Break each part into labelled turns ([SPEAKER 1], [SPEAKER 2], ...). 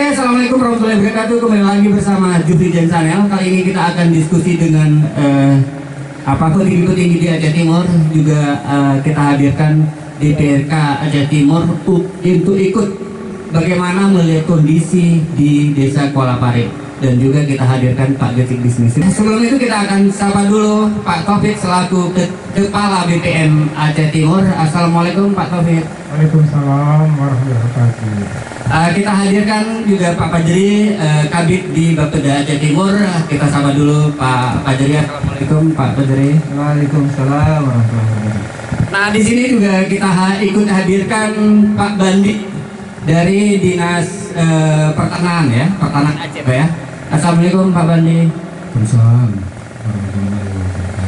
[SPEAKER 1] Assalamualaikum warahmatullahi wabarakatuh. Kembali lagi bersama Jupri Jen Channel. Kali ini kita akan diskusi dengan petinggi-petinggi di Aceh Timur. Juga kita hadirkan DPRK Aceh Timur untuk ikut bagaimana melihat kondisi di Desa Kuala Pare. Dan juga kita hadirkan Pak Getik Bisnis. Sebelum itu kita akan sapa dulu Pak Taufik selaku Kepala BPM Aceh Timur. Assalamualaikum Pak Taufik.
[SPEAKER 2] Waalaikumsalam warahmatullahi wabarakatuh.
[SPEAKER 1] Kita hadirkan juga Pak Fajri, Kabid di Bapeda Aceh Timur. Kita sapa dulu Pak Fajri. Assalamualaikum Pak Fajri.
[SPEAKER 2] Waalaikumsalam warahmatullahi wabarakatuh.
[SPEAKER 1] Nah, di sini juga kita ikut hadirkan Pak Bandi dari Dinas Pertanahan ya, Pertanahan Aceh Pak ya. Assalamualaikum Pak Bandi.
[SPEAKER 2] Waalaikumsalam warahmatullahi wabarakatuh.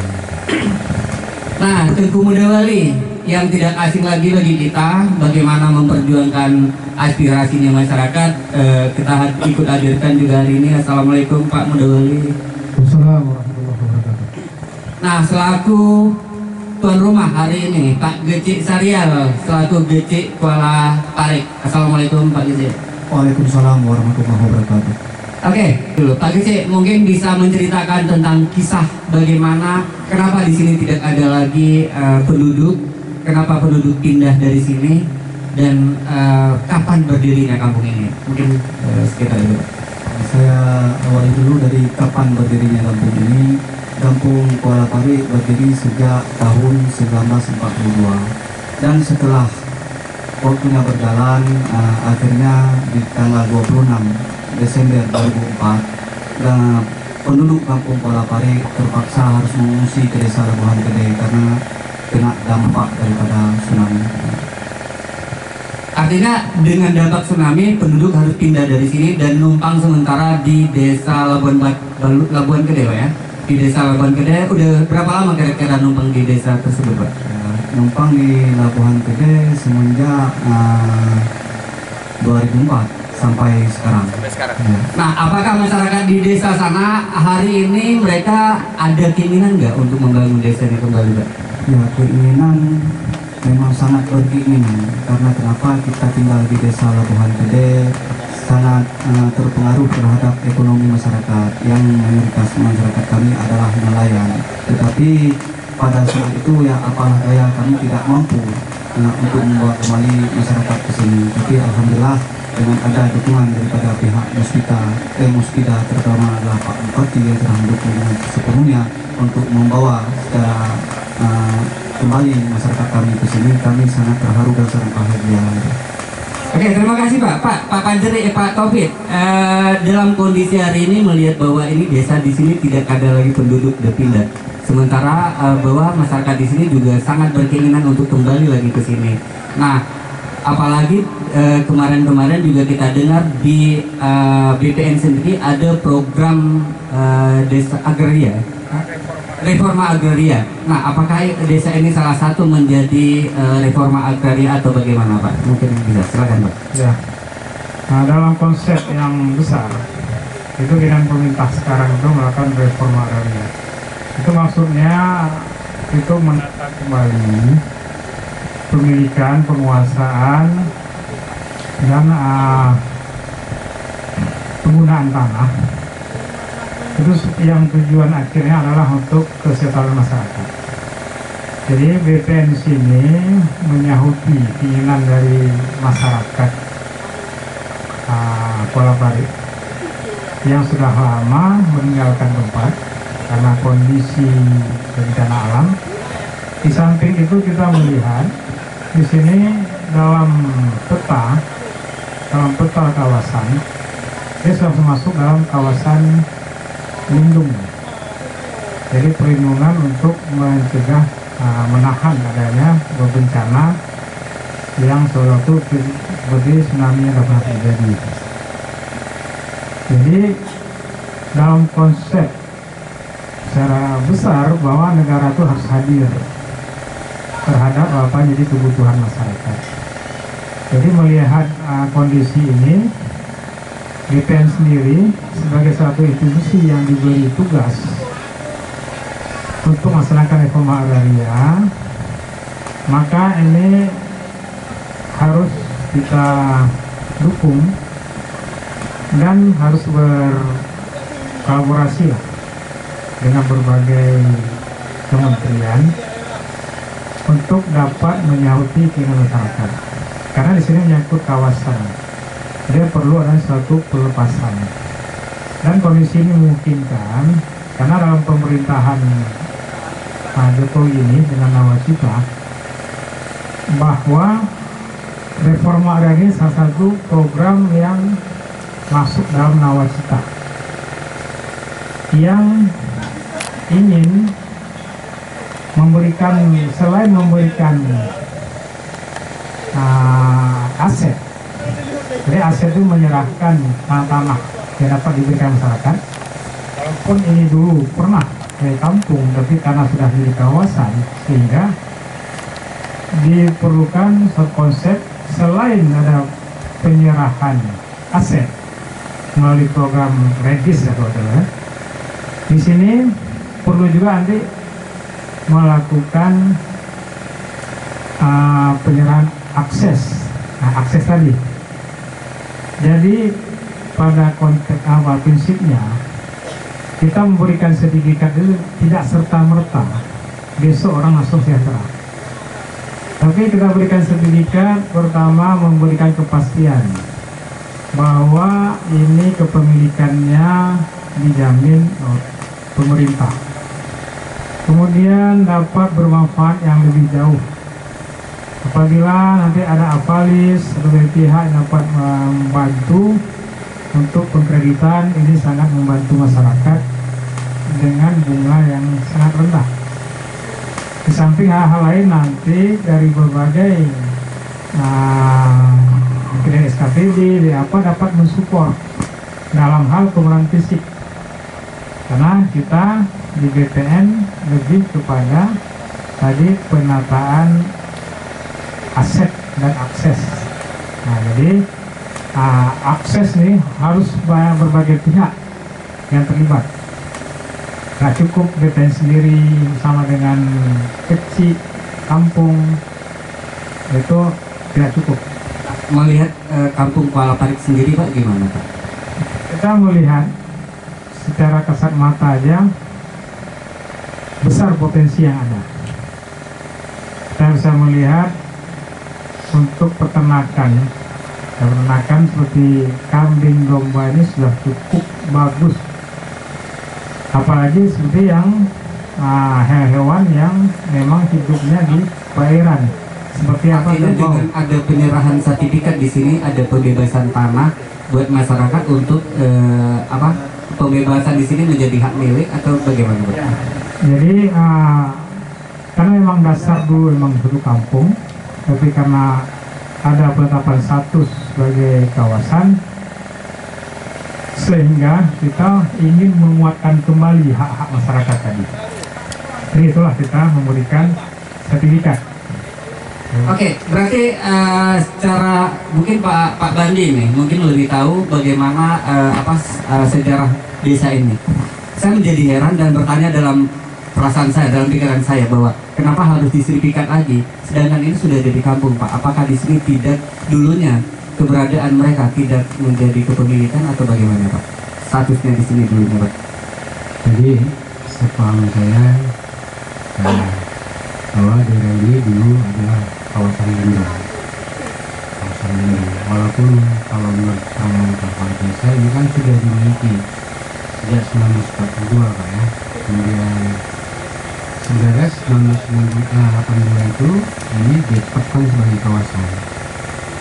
[SPEAKER 1] Nah, Tengku Muda Wali yang tidak asing lagi bagi kita, bagaimana memperjuangkan aspirasinya masyarakat. Kita ikut hadirkan juga hari ini. Assalamualaikum Pak Muda Wali.
[SPEAKER 2] Waalaikumsalam warahmatullahi wabarakatuh.
[SPEAKER 1] Nah, selaku tuan rumah hari ini Pak Gecik Sarial selaku Gecik Kuala Pare. Assalamualaikum Pak Gecik.
[SPEAKER 2] Waalaikumsalam warahmatullahi wabarakatuh.
[SPEAKER 1] Oke, dulu Pak Gecik mungkin bisa menceritakan tentang kisah bagaimana kenapa di sini tidak ada lagi penduduk, kenapa penduduk pindah dari sini, dan kapan berdirinya kampung ini. Mungkin sekitar itu.
[SPEAKER 2] Saya awali dulu dari kapan berdirinya kampung ini. Kampung Kuala Pare berdiri sejak tahun 1942 dan setelah waktunya berjalan, akhirnya di tanggal 26 Desember 2004 dan penduduk kampung Kuala Pare terpaksa harus mengungsi ke desa Labuhan Gede karena kena dampak daripada tsunami.
[SPEAKER 1] Artinya dengan dampak tsunami penduduk harus pindah dari sini dan numpang sementara di desa Labuhan Gede Pak ya. Di desa Labuhan Gede udah berapa lama kira-kira numpang di desa tersebut Pak?
[SPEAKER 2] Numpang di Labuhan Gede semenjak 2004 sampai sekarang. Ya.
[SPEAKER 1] Nah, apakah masyarakat di desa sana hari ini mereka ada keinginan nggak untuk membangun desa ini kembali Pak?
[SPEAKER 2] Ya, keinginan memang sangat berkeinginan karena kenapa kita tinggal di desa Labuhan Gede sangat terpengaruh terhadap ekonomi masyarakat yang mayoritas masyarakat kami adalah nelayan. Tetapi pada saat itu ya apalah daya kami tidak mampu untuk membawa kembali masyarakat ke sini. Tapi alhamdulillah dengan ada dukungan daripada pihak Muspida terutama adalah Pak Bupati yang telah mendukung sepenuhnya untuk membawa secara kembali masyarakat kami ke sini. Kami sangat terharu dan sangat bahagia.
[SPEAKER 1] Oke, terima kasih Pak. Pak Fajri, Pak Taufik, dalam kondisi hari ini melihat bahwa ini desa di sini tidak ada lagi penduduk pindah. Sementara bahwa masyarakat di sini juga sangat berkeinginan untuk kembali lagi ke sini. Nah, apalagi kemarin-kemarin juga kita dengar di BPN sendiri ada program desa agraria, reforma agraria. Nah, apakah desa ini salah satu menjadi reforma agraria atau bagaimana Pak? Mungkin bisa, silakan Pak.
[SPEAKER 2] Ya. Nah, dalam konsep yang besar itu dengan pemerintah sekarang itu melakukan reforma agraria. Itu maksudnya itu menata kembali pemilikan, penguasaan dan penggunaan tanah. Itu yang tujuan akhirnya adalah untuk kesejahteraan masyarakat. Jadi BPN sini menyahuti keinginan dari masyarakat Kuala Pare yang sudah lama meninggalkan tempat karena kondisi bencana alam. Di samping itu kita melihat di sini dalam peta kawasan dia sudah masuk dalam kawasan lindung. Jadi perlindungan untuk mencegah menahan adanya bencana yang suatu seperti tsunami yang dapat terjadi. Jadi dalam konsep secara besar bahwa negara itu harus hadir terhadap jadi kebutuhan masyarakat. Jadi melihat kondisi ini, BPN sendiri sebagai satu institusi yang diberi tugas untuk melaksanakan reforma agraria, maka ini harus kita dukung
[SPEAKER 3] dan harus berkolaborasi lah dengan berbagai kementerian untuk dapat menyauti keinginan masyarakat. Karena di sini menyangkut kawasan, dia perlu ada suatu pelepasan. Dan kondisi ini memungkinkan karena dalam pemerintahan Jokowi ini dengan nawacita bahwa reforma agraria ini salah satu program yang masuk dalam nawacita yang ingin memberikan, selain memberikan aset, jadi aset itu menyerahkan tanah yang dapat diberikan masyarakat. Walaupun ini dulu pernah dari kampung, tapi karena sudah di kawasan, sehingga diperlukan suatu konsep selain ada penyerahan aset melalui program regis atau adalah di sini perlu juga nanti melakukan penyerahan akses, akses tadi. Jadi pada konteks awal prinsipnya kita memberikan sertifikat itu tidak serta-merta besok orang langsung sejahtera. Tapi kita berikan sertifikat pertama memberikan kepastian bahwa ini kepemilikannya dijamin oleh pemerintah. Kemudian dapat bermanfaat yang lebih jauh. Apabila nanti ada apalis atau pihak yang dapat membantu untuk pengkreditan, ini sangat membantu masyarakat dengan bunga yang sangat rendah. Di samping hal-hal lain nanti dari berbagai mungkin SKPD, dapat mensupport dalam hal pemerahan fisik. Karena kita di BPN lebih kepada tadi penataan aset dan akses. Nah, jadi akses nih harus berbagai pihak yang terlibat. Nggak cukup BPN sendiri sama dengan kecil kampung, itu tidak cukup.
[SPEAKER 1] Melihat kampung Kuala Parit sendiri Pak gimana Pak?
[SPEAKER 3] Kita melihat secara kasat mata aja besar potensi yang ada. Kita bisa melihat untuk peternakan seperti kambing domba ini sudah cukup bagus. Apalagi seperti yang hewan yang memang hidupnya di perairan. Seperti apa?
[SPEAKER 1] Dengan ada penyerahan sertifikat di sini, ada pembebasan tanah buat masyarakat untuk pembebasan di sini menjadi hak milik atau bagaimana Pak?
[SPEAKER 3] Jadi karena memang dasar dulu memang satu kampung, tapi karena ada penetapan status sebagai kawasan, sehingga kita ingin menguatkan kembali hak-hak masyarakat tadi. Jadi itulah kita memberikan sertifikat.
[SPEAKER 1] Oke, berarti secara mungkin Pak Bandi nih mungkin lebih tahu bagaimana sejarah desa ini. Saya menjadi heran dan bertanya dalam perasaan saya, dalam pikiran saya bahwa kenapa harus disertifikat lagi, sedangkan ini sudah jadi kampung Pak. Apakah di sini tidak dulunya keberadaan mereka tidak menjadi kepemilikan atau bagaimana Pak? Statusnya di sini dulunya Pak.
[SPEAKER 2] Jadi sepaham saya bahwa daerah ini dulu adalah kawasan lindung. Kawasan lindung. Walaupun kalau menurut kepala desa ini kan sudah dimiliki sejak 1942 Pak ya. Kemudian 1982 itu ini ditetapkan sebagai kawasan.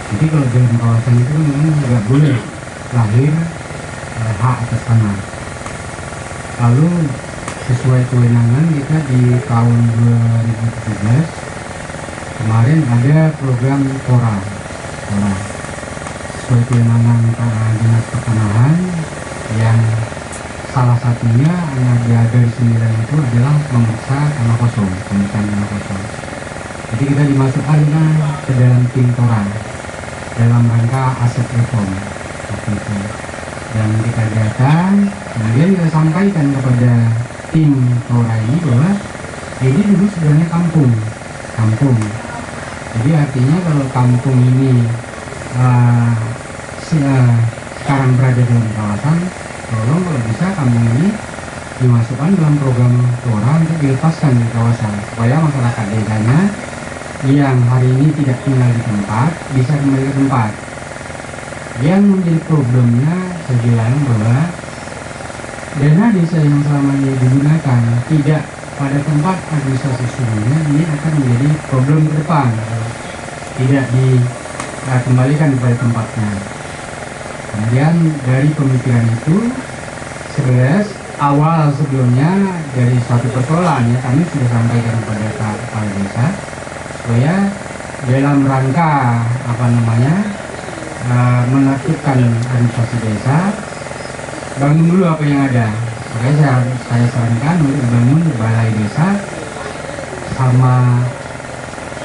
[SPEAKER 2] Jadi kalau dalam kawasan itu memang nggak boleh lahir hak atas tanah. Lalu sesuai kewenangan kita di tahun 2017 kemarin ada program KORA. Sesuai kewenangan Dinas Pertanahan yang salah satunya dari 9 itu adalah memeriksa tanah kosong, pemeriksaan tanah kosong. Jadi kita dimasukkan ke dalam tim KORA dalam rangka aset reform dan kita datang, kemudian kita sampaikan kepada tim KORA ini bahwa ini dulu sebenarnya kampung. Jadi artinya kalau kampung ini
[SPEAKER 4] sekarang berada dalam kawasan, tolong kalau bisa kampung ini dimasukkan dalam program Tora untuk dilepaskan di kawasan supaya masyarakat desanya yang hari ini tidak tinggal di tempat bisa kembali ke tempat. Yang menjadi problemnya saya bilang bahwa dana desa yang selama ini digunakan tidak pada tempat administrasi sesungguhnya, ini akan menjadi problem ke depan tidak dikembalikan kepada tempatnya. Kemudian dari pemikiran itu 11 awal sebelumnya dari suatu persoalan ya kami sudah sampaikan kepada kepala desa supaya dalam rangka menertibkan administrasi desa, bangun dulu apa yang ada. Makanya saya sarankan untuk bangun balai desa sama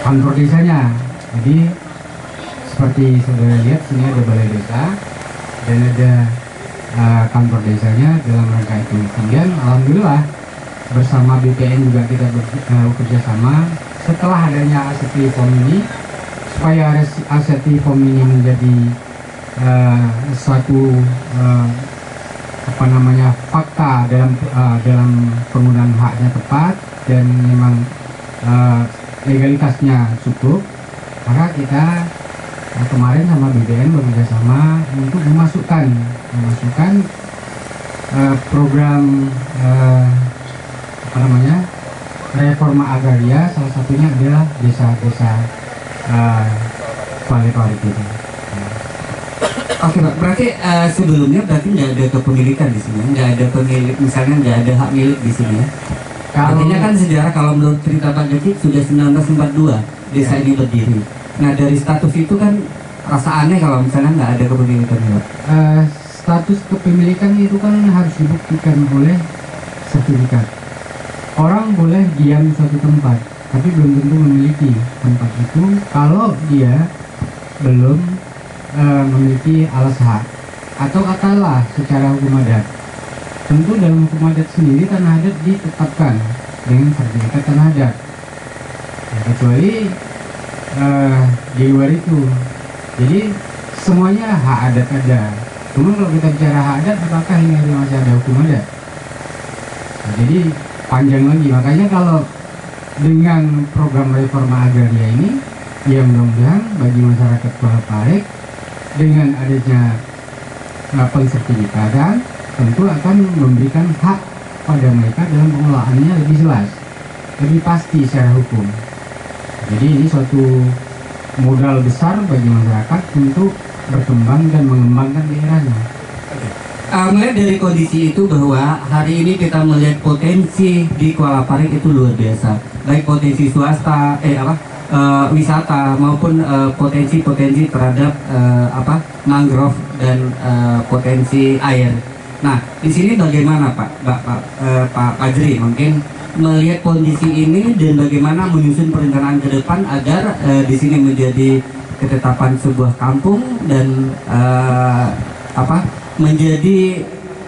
[SPEAKER 4] kantor desanya. Jadi seperti saudara lihat sini ada balai desa dan ada kantor desanya dalam rangka itu. Kemudian alhamdulillah bersama BPN juga kita bekerja sama setelah adanya aset reform ini, supaya aset reform ini menjadi suatu fakta dalam penggunaan haknya tepat dan memang legalitasnya cukup, maka kita kemarin sama BPN bekerja sama untuk memasukkan program reforma agraria, salah satunya adalah desa-desa Pare itu.
[SPEAKER 1] Oke Pak, berarti sebelumnya berarti nggak ada kepemilikan di sini, nggak ada pemilik, misalnya nggak ada hak milik di sini ya? Artinya kan sejarah kalau menurut cerita Pak Jaki sudah 1942 desa ini berdiri. Nah dari status itu kan rasa aneh kalau misalnya nggak ada kepemilikan ya Pak?
[SPEAKER 4] Status kepemilikan itu kan harus dibuktikan oleh sertifikat. Orang boleh diam di suatu tempat, tapi belum tentu memiliki tempat itu kalau dia belum memiliki alas hak atau katalah secara hukum adat. Tentu dalam hukum adat sendiri tanah adat ditetapkan dengan sertifikat tanah adat. Ya, kecuali di luar itu. Jadi semuanya hak adat ada. Cuma kalau kita bicara hak adat, apakah ini masih ada hukum adat? Nah, jadi panjang lagi. Makanya kalau dengan program reforma agraria ini, ya mudah-mudahan bagi masyarakat Pulau Pare dengan adanya pensertifikatan tentu akan memberikan hak pada mereka dalam pengelolaannya lebih jelas, lebih pasti secara hukum. Jadi ini suatu modal besar bagi masyarakat untuk berkembang dan mengembangkan daerahnya.
[SPEAKER 1] Melihat dari kondisi itu bahwa hari ini kita melihat potensi di Kuala Pare itu luar biasa, baik potensi swasta, wisata maupun potensi terhadap mangrove dan potensi air. Nah, di sini bagaimana Pak Ajri mungkin melihat kondisi ini dan bagaimana menyusun perencanaan ke depan agar di sini menjadi ketetapan sebuah kampung dan menjadi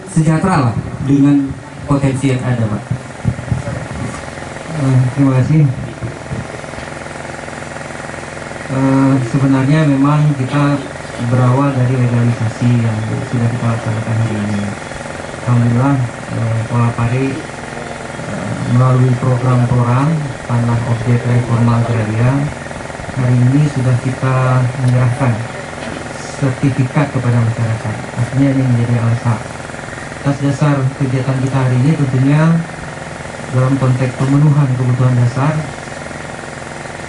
[SPEAKER 1] sejahtera lah dengan potensi yang ada, Pak.
[SPEAKER 2] Terima kasih. Sebenarnya memang kita berawal dari legalisasi yang sudah kita laksanakan hari ini. Alhamdulillah, Kuala Pare melalui program Tora Tanah Objek Reforma Agraria hari ini sudah kita menyerahkan sertifikat kepada masyarakat. Artinya ini menjadi alas hak. Atas dasar kegiatan kita hari ini tentunya dalam konteks pemenuhan kebutuhan dasar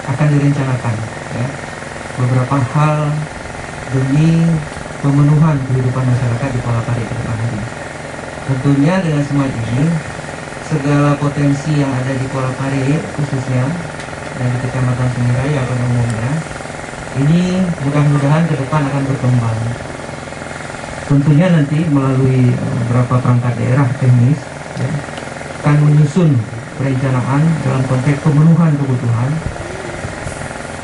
[SPEAKER 2] akan direncanakan ya, beberapa hal demi pemenuhan kehidupan masyarakat di Kuala Pare ke depan hari. Tentunya dengan semua ini segala potensi yang ada di Kuala Pare khususnya dan di Kecamatan Sungai Raya pada umumnya ini mudah-mudahan ke depan akan berkembang. Tentunya nanti melalui beberapa perangkat daerah teknis ya, akan menyusun perencanaan dalam konteks pemenuhan kebutuhan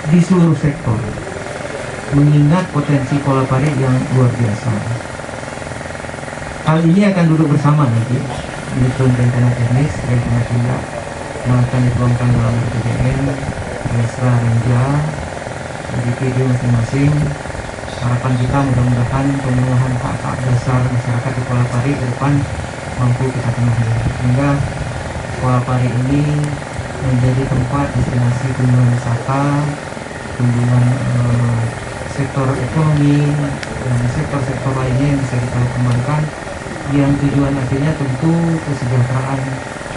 [SPEAKER 2] di seluruh sektor, mengingat potensi Kuala Pare yang luar biasa. Hal ini akan duduk bersama nanti menyusun rencana teknis, rencana tindak yang akan dituangkan dalam RPJM, Mesra Ranja, DPD masing-masing, harapan kita mudah-mudahan pemenuhan hak-hak dasar masyarakat di Kuala Pari ke depan mampu kita penuhi, sehingga Kuala Pari ini menjadi tempat destinasi kunjungan wisata, kunjungan sektor ekonomi dan sektor-sektor lainnya yang bisa kita kembangkan, yang tujuan akhirnya tentu kesejahteraan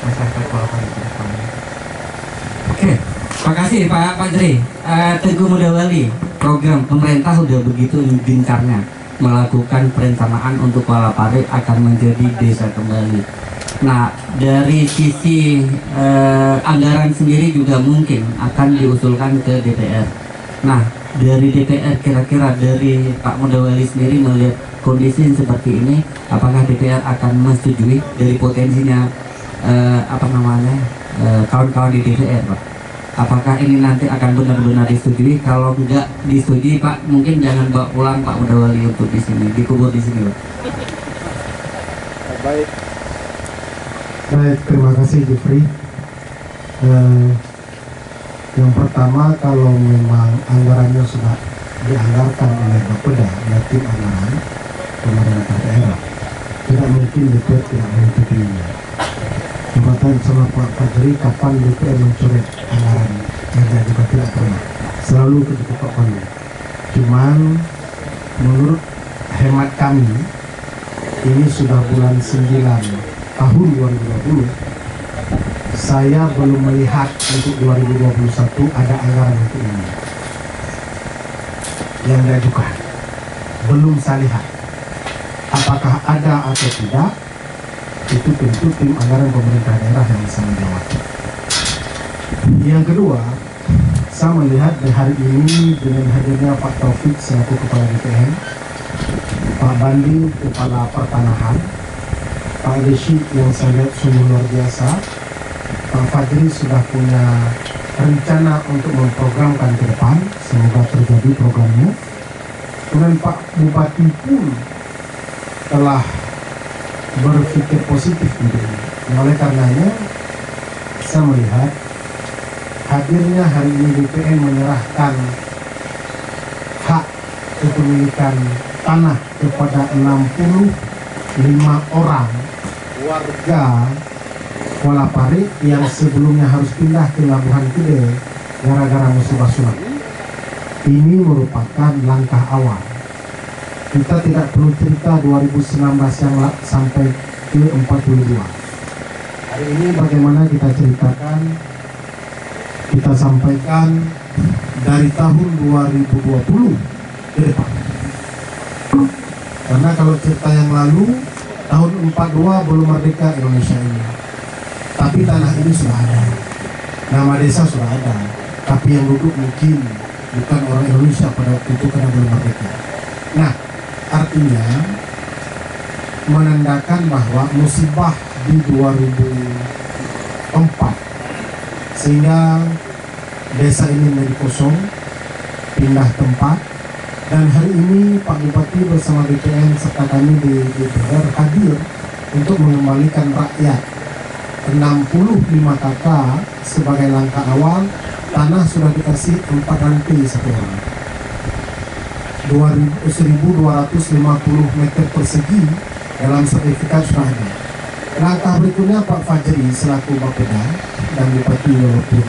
[SPEAKER 2] masyarakat Kuala Pari ke depan.
[SPEAKER 1] Oke, makasih Pak Fajri. Teguh Muda Wali, program pemerintah sudah begitu gencarnya melakukan perencanaan untuk Kuala Pari akan menjadi desa kembali. Nah, dari sisi anggaran sendiri juga mungkin akan diusulkan ke DPR. Nah, dari DPR kira-kira dari Pak Muda Wali sendiri melihat kondisi seperti ini, apakah DPR akan menyetujui dari potensinya kawan-kawan di DPR, Pak? Apakah ini nanti akan benar-benar disetujui? Kalau enggak disetujui, Pak, mungkin jangan bawa pulang Pak Muda Wali untuk di sini, dikubur di sini, Pak.
[SPEAKER 5] Baik, terima kasih Jeffrey. Yang pertama, kalau memang anggarannya sudah dianggarkan oleh Bapeda, oleh tim anggaran pemerintah daerah, tidak mungkin DPR tidak menyetujuinya. Jabatan sama Pak Fajri, kapan DPR mencoret anggaran? Yang juga tidak pernah, selalu ketika Pak Panu. Cuman menurut hemat kami, ini sudah bulan 9 tahun 2020, saya belum melihat untuk 2021 ada anggaran untuk ini yang diajukan. Belum saya lihat. Apakah ada atau tidak, itu tentu tim anggaran pemerintah daerah yang bisa menjawab. Yang kedua, saya melihat di hari ini dengan hadirnya Pak Taufik selaku Kepala BPN, Pak Bandi Kepala Pertanahan, Pak Deshi yang saya lihat sungguh luar biasa, Pak Fajri sudah punya rencana untuk memprogramkan ke depan, semoga terjadi programnya. Kemudian Pak Bupati pun telah berpikir positif untuk ini. Oleh karenanya, saya melihat hadirnya hari ini BPN menyerahkan hak kepemilikan tanah kepada 65 orang warga Kuala Pari yang sebelumnya harus pindah ke Labuhan Gede gara-gara musibah tsunami. Ini merupakan langkah awal. Kita tidak perlu cerita 2019 yang sampai ke 42. Hari ini bagaimana kita ceritakan, kita sampaikan dari tahun 2020 ke depan. Karena kalau cerita yang lalu, tahun 42 belum merdeka Indonesia ini. Tapi tanah ini sudah ada, nama desa sudah ada, tapi yang duduk mungkin bukan orang Indonesia pada waktu itu karena belum merdeka. Nah, artinya menandakan bahwa musibah di 2004 sehingga desa ini menjadi kosong, pindah tempat, dan hari ini Pak Bupati bersama BPN serta kami di DPR hadir untuk mengembalikan rakyat 65 kakak sebagai langkah awal. Tanah sudah dikasih 4 rantai satu orang, 1.250 meter persegi dalam sertifikat sudah ada. Langkah berikutnya Pak Fajri selaku Bapeda dan Bupati walaupun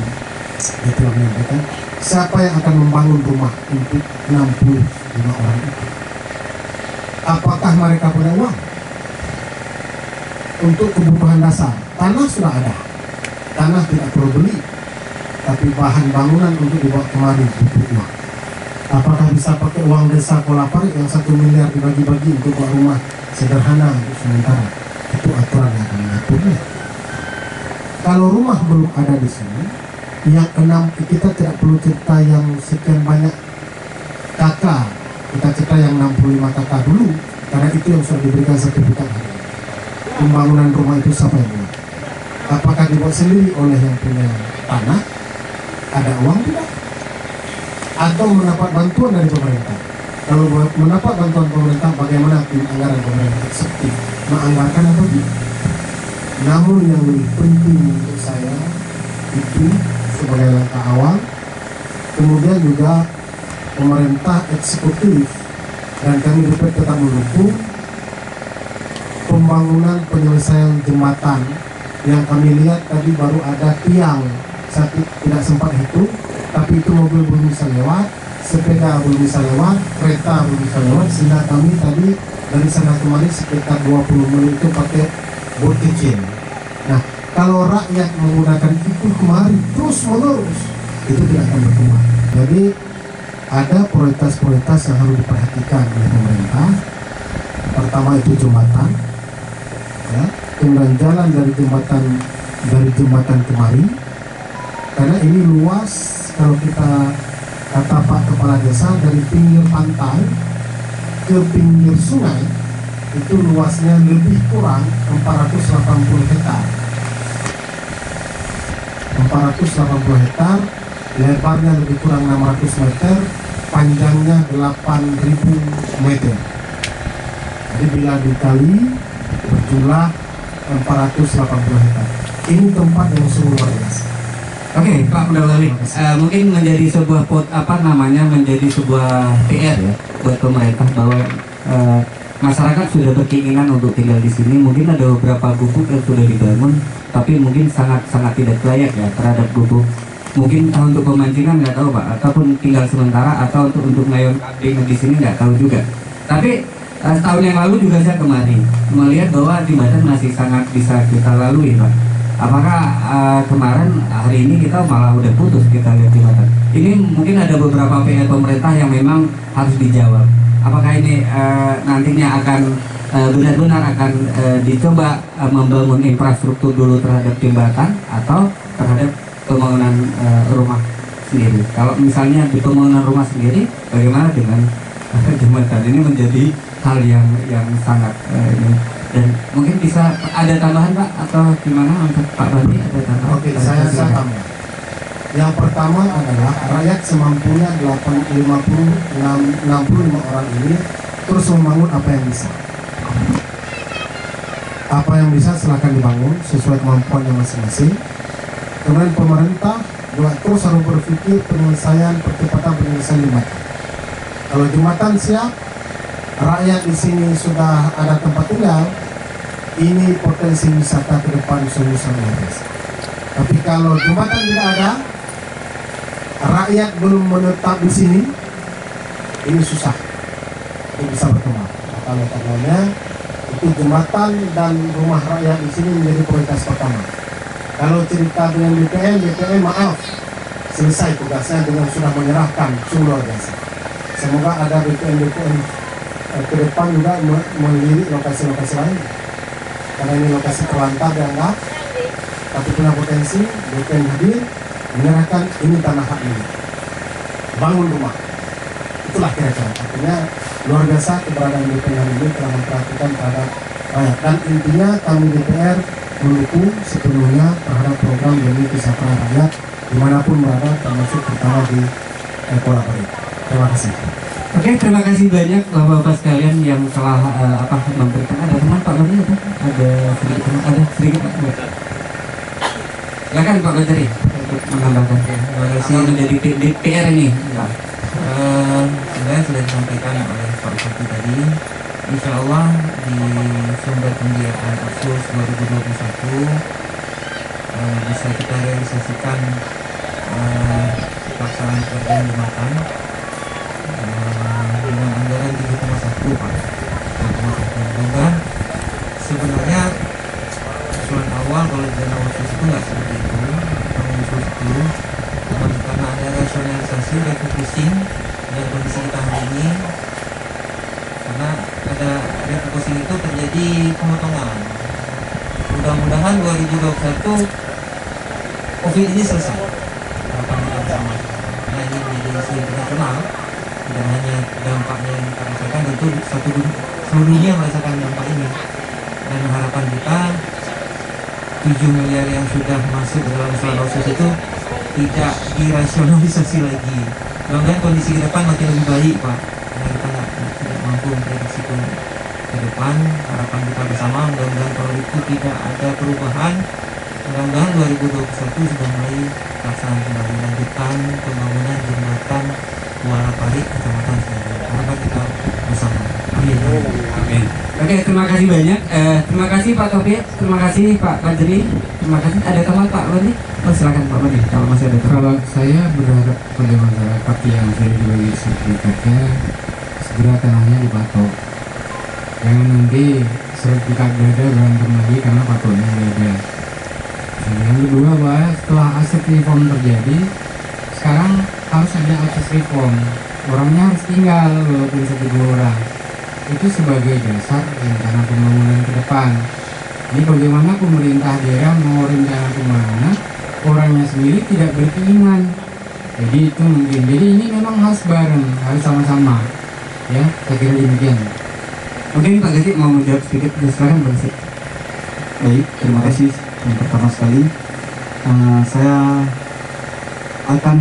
[SPEAKER 5] dia telah menyampaikan siapa yang akan membangun rumah untuk 65 orang itu. Apakah mereka punya uang untuk kebutuhan dasar? Tanah sudah ada, tanah tidak perlu beli, tapi bahan bangunan untuk dibawa kemari butuh uang. Apakah bisa pakai uang desa Kuala Pari yang 1 miliar dibagi-bagi untuk buat rumah sederhana untuk sementara? Itu aturan yang akan mengaturnya. Kalau rumah belum ada di sini, yang 6 kita tidak perlu cerita yang sekian banyak kakak, kita cerita yang 65 kakak dulu, karena itu yang sudah diberikan sertifikat. Pembangunan rumah itu siapa yang buat? Apakah dibuat sendiri oleh yang punya tanah? Ada uang tidak? Atau mendapat bantuan dari pemerintah? Kalau mendapat bantuan pemerintah, bagaimana tim anggaran pemerintah tersebut menganggarkan apa tidak? Namun yang lebih penting untuk saya itu sebagai langkah awal, kemudian juga pemerintah eksekutif dan kami DPR tetap mendukung pembangunan penyelesaian jembatan yang kami lihat tadi baru ada tiang, saya tidak sempat hitung, tapi itu mobil belum bisa lewat, sepeda belum bisa lewat, kereta belum bisa lewat, sehingga kami tadi dari sana kemari sekitar 20 menit itu pakai bot kecil. Nah, kalau rakyat menggunakan itu kemari terus menerus, itu tidak akan berkembang. Jadi ada prioritas-prioritas yang harus diperhatikan oleh pemerintah. Pertama itu jembatan, ya, kemudian jalan dari jembatan kemari, karena ini luas. Kalau kita kata Pak Kepala Desa, dari pinggir pantai ke pinggir sungai itu luasnya lebih kurang 480 hektar. 480 hektar, lebarnya lebih kurang 600 meter, panjangnya 8.000 meter. Jadi bila dikali berjumlah 480 hektar. Ini tempat yang sungguh luar biasa.
[SPEAKER 1] Oke, Pak Mudawali, mungkin menjadi sebuah menjadi sebuah PR ya buat pemerintah bahwa masyarakat sudah berkeinginan untuk tinggal di sini. Mungkin ada beberapa gubuk yang sudah dibangun, tapi mungkin sangat tidak layak ya terhadap gubuk. Mungkin untuk pemancingan nggak tahu Pak, ataupun tinggal sementara, atau untuk ngayon kambing di sini nggak tahu juga. Tapi tahun yang lalu juga saya kemari melihat bahwa jembatan masih sangat bisa kita lalui Pak. Apakah kemarin hari ini kita malah udah putus kita lihat jembatan? Ini mungkin ada beberapa PR pemerintah yang memang harus dijawab. Apakah ini nantinya akan benar-benar akan dicoba membangun infrastruktur dulu terhadap jembatan atau terhadap pembangunan rumah sendiri? Kalau misalnya di pembangunan rumah sendiri, bagaimana dengan jembatan? Ini menjadi hal yang sangat ini. Dan mungkin bisa ada tambahan Pak, atau gimana untuk Pak Bandi ada tambahan?
[SPEAKER 5] Oke, saya tambah. Yang pertama adalah rakyat semampunya 65 orang ini terus membangun apa yang bisa. Apa yang bisa silakan dibangun sesuai kemampuannya masing-masing. Kemudian pemerintah juga terus harus berpikir percepatan penyelesaian jembatan. Kalau jembatan siap, rakyat di sini sudah ada tempat tinggal, ini potensi wisata ke depan sungguh sangat luar biasa. Tapi kalau jembatan tidak ada, rakyat belum menetap di sini, ini susah untuk bisa berkembang. Kalau katanya itu jembatan dan rumah rakyat di sini menjadi prioritas pertama. Kalau cerita dengan BPN maaf, selesai tugasnya dengan sudah menyerahkan, sungguh luar biasa. Semoga ada BPN ke depan juga melirik lokasi-lokasi lain, karena ini lokasi terlantar dianggap, tapi punya potensi. BPN hadir menyerahkan ini tanah hak ini, bangun rumah. Itulah kira-kira artinya luar biasa keberadaan BPN hari ini telah memperhatikan terhadap rakyat, dan intinya kami DPR mendukung sepenuhnya terhadap program demi kesejahteraan rakyat dimanapun berada, termasuk terutama di Pulau Bali. Terima kasih.
[SPEAKER 1] Oke, terima kasih banyak Bapak-bapak sekalian yang telah memberikan. Ada teman Pak Bandi, ada sedikit Pak. Silakan Pak Bandi untuk menambahkan. Terima kasih menjadi DPR ini.
[SPEAKER 6] Sebenarnya sudah disampaikan oleh Pak Bupati tadi. Insya Allah di sumber pembiayaan Otsus 2021 bisa kita realisasikan pelaksanaan pekerjaan jembatan dengan anggaran 7,1 Pak. 7,1. Dan sebenarnya usulan awal kalau di dana Otsus itu nggak seperti itu, kami usul itu, namun karena ada rasionalisasi, refocusing dengan kondisi kita hari ini, karena ada refocusing itu terjadi pemotongan. Mudah-mudahan 2021 COVID ini selesai. Harapan kita bersama. Karena ini menjadi isu internasional, tidak hanya dampaknya yang kita rasakan, tentu seluruh dunia merasakan dampak ini. Dan harapan kita 7 miliar yang sudah masuk dalam usulan Otsus itu tidak dirasionalisasi lagi. Mudah-mudahan kondisi ke depan makin lebih baik Pak, karena kita tidak mampu memprediksi ke depan. Harapan kita bersama mudah-mudahan kalau itu tidak ada perubahan, mudah-mudahan 2021 sudah mulai pelaksanaan kembali, lanjutan pembangunan jembatan Kuala Pari, Kecamatan Sumedang. Harapan kita bersama. Amin.
[SPEAKER 1] Amin. Oke, terima kasih banyak. Terima kasih Pak Taufik, terima kasih Pak Fajri, terima kasih. Ada teman Pak Bandi? Oh silakan Pak Bandi, kalau masih ada teman.
[SPEAKER 4] Kalau saya berharap pada masyarakat yang sudah dibagi sertifikatnya segera tanahnya dipatok. Jangan nanti sertifikat beda berantem lagi karena patoknya beda. Dan yang kedua bahwa setelah aset reform terjadi, sekarang harus ada akses reform. Orangnya harus tinggal walaupun 1-2 orang. Itu sebagai dasar rencana pembangunan ke depan. Ini bagaimana pemerintah daerah mau rencana pembangunan, orangnya sendiri tidak berkeinginan. Jadi itu mungkin. Jadi ini memang harus bareng, harus sama-sama. Ya, saya kira demikian.
[SPEAKER 1] Mungkin Pak Gasi mau menjawab sedikit, silakan Pak Gasi.
[SPEAKER 2] Baik, terima kasih. Yang pertama sekali, saya akan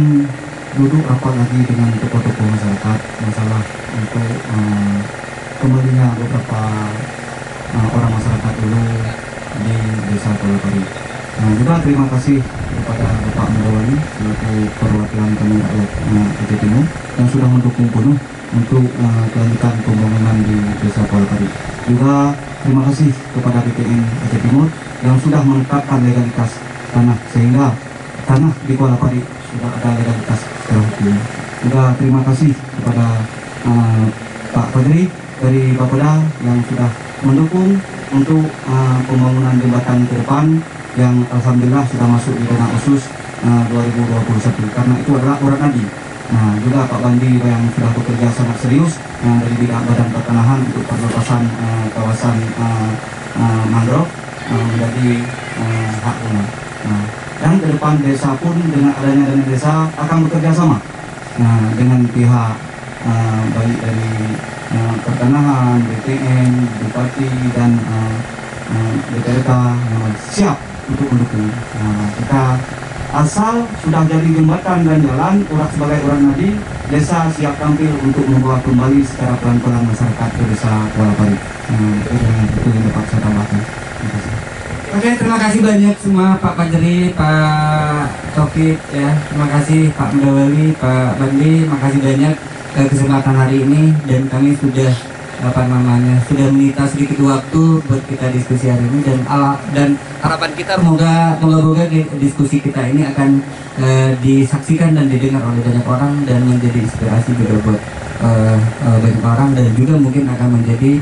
[SPEAKER 2] duduk rapat lagi dengan tokoh-tokoh masyarakat masalah untuk kembalinya beberapa orang masyarakat dulu di Desa Kuala Pari. Juga terima kasih kepada Bapak Mudawani selaku perwakilan kami rakyat Aceh Timur yang sudah mendukung penuh untuk kelanjutan pembangunan di Desa Kuala Pari. Juga terima kasih kepada BPN Aceh Timur yang sudah menetapkan legalitas tanah sehingga tanah di Kuala Pari sudah ada legalitas secara hukum. Juga terima kasih kepada Pak Fajri dari Bapeda yang sudah mendukung untuk pembangunan jembatan ke depan yang alhamdulillah sudah masuk di dana khusus 2021 karena itu adalah urat nadi. Nah, juga Pak Bandi yang sudah bekerja sangat serius dari bidang badan pertanahan untuk perluasan kawasan mangrove menjadi hak guna. Nah, dan ke depan desa pun dengan adanya dana desa akan bekerja sama dengan pihak baik dari pertanahan, BPN, Bupati dan BPRK siap untuk mendukung. Kita asal sudah jadi jembatan dan jalan, sebagai orang nadi, desa siap tampil untuk membawa kembali secara pelan-pelan masyarakat ke Desa Kuala Pari. Itu yang dapat saya tambahkan. Terima kasih.
[SPEAKER 1] Oke, terima kasih banyak semua Pak Fajri, Pak Taufik, ya. Terima kasih Pak Mudawali, Pak Bandi, makasih banyak kesempatan hari ini dan kami sudah sudah menyita sedikit waktu buat kita diskusi hari ini dan harapan kita moga diskusi kita ini akan disaksikan dan didengar oleh banyak orang dan menjadi inspirasi juga buat banyak orang dan juga mungkin akan menjadi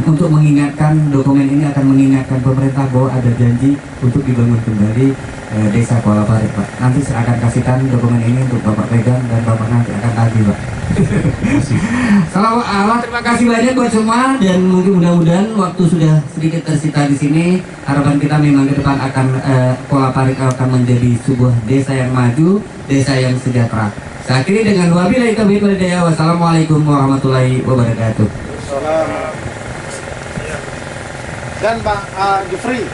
[SPEAKER 1] untuk mengingatkan dokumen ini akan mengingatkan pemerintah bahwa ada janji untuk dibangun kembali Desa Kuala Pari, Pak. Nanti saya akan kasihkan dokumen ini untuk Bapak pegang dan Bapak nanti akan tagih, Pak. Terima kasih banyak buat semua dan mungkin mudah-mudahan waktu sudah sedikit tersita di sini. Harapan kita memang ke depan akan Kuala Pari akan menjadi sebuah desa yang maju, desa yang sejahtera. Saat ini dengan wabillahi taufiq wal hidayah. Wassalamualaikum warahmatullahi wabarakatuh.
[SPEAKER 5] Dan Pak Jufri,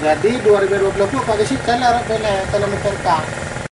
[SPEAKER 5] jadi 2020 Pak Gesi telah mengerti